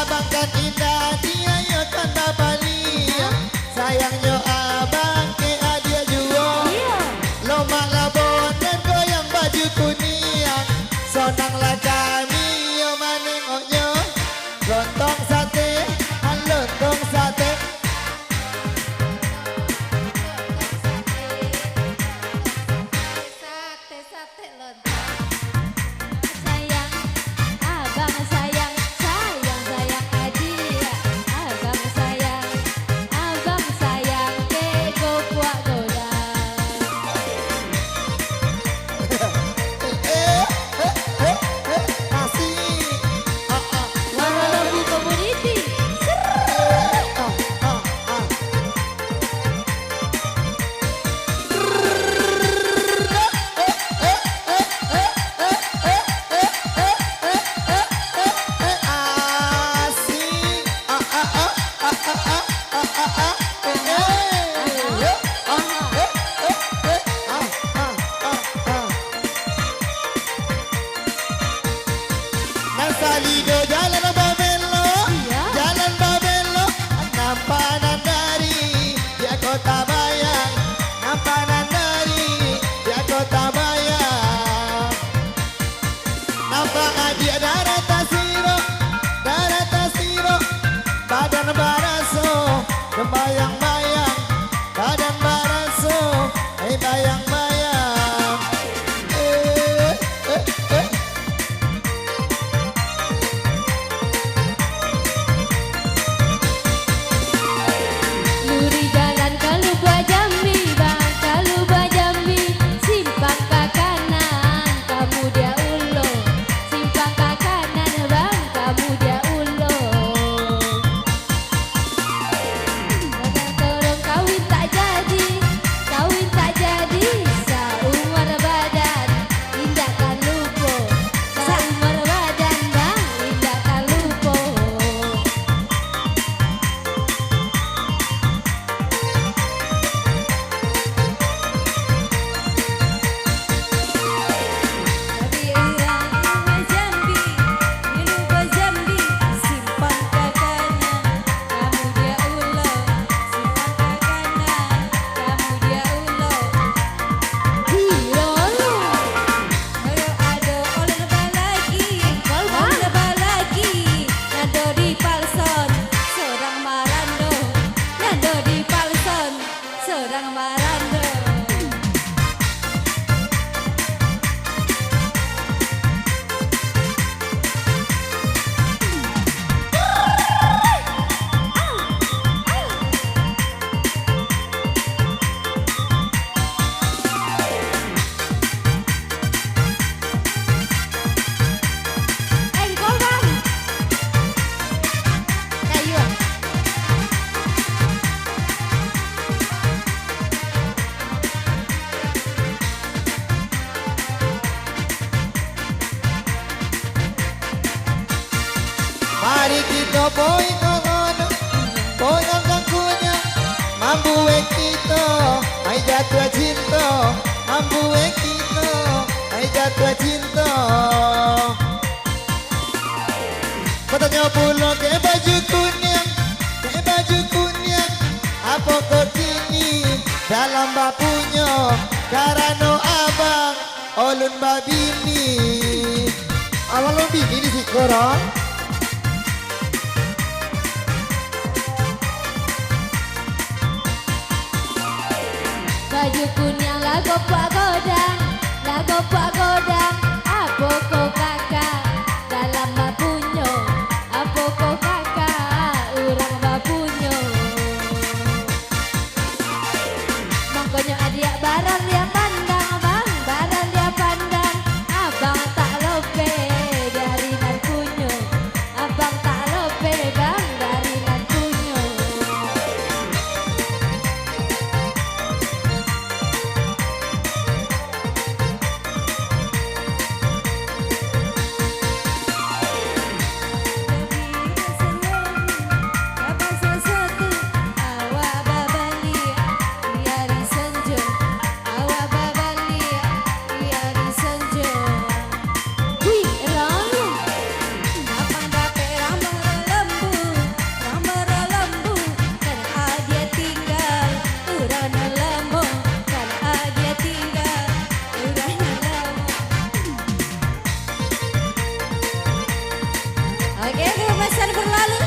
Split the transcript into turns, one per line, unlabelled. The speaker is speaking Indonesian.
abang kan indah dia yo tanda Bali. Sayangnya abang ke adia jual. Lo malah bonen goyang baju kuning. Sonanglah kami yo manengoknya. Lontong sate, lontong sate.
Sate lontong. Sayang, abang sayang, sayang sayang adia. Abang sayang ke kuak godang.
Masih.
Walau community.
Salido jalan Babelo, jalan Babelo, nampanan dari dia kota bayang, nampanan dari dia kota bayang. Nampak adia darat tasiro, badan baraso, bayang-bayang, badan baraso, bayang-bayang.
Luri jalan ke Lubua Jambi, bang ke Lubua Jambi. Simpang ke kanan, kamu dia ulo. Simpang ke kanan, bang kamu dia ulo. Kadang tolong kawin tak jadi, seumur badan tindakan lupo. Seumur badan bang tindakan lupo. Dari orang Jambi, Lubua Jambi, simpang ke kanan, kamu dia ulo. Simpang ke kanan, kamu dia ulo. Hirolo, ayo ado oleh balagi, nado di Palson, seorang marando, nado di Palson, seorang marando. Engkol bang, kayu.
Mari kita boy kono, boy angkat kunya, mampu kita, ay jatuh cinta, mampu kita, ay jatuh cinta. Katanya pulau ke baju kuning, apa kau kini dalam bapunya, karena abang olun babini, awal lo bini di sikorong.
Baju kuning lagu pak godang, apa kau kakak dalam bapunyo, apa kau kakak urang bapunyo. Mangkonyo adia baran dia pandang, bang baran dia pandang, abang tak lope dari nan punyo, abang tak lope bang dari nan punyo. biasa berlalu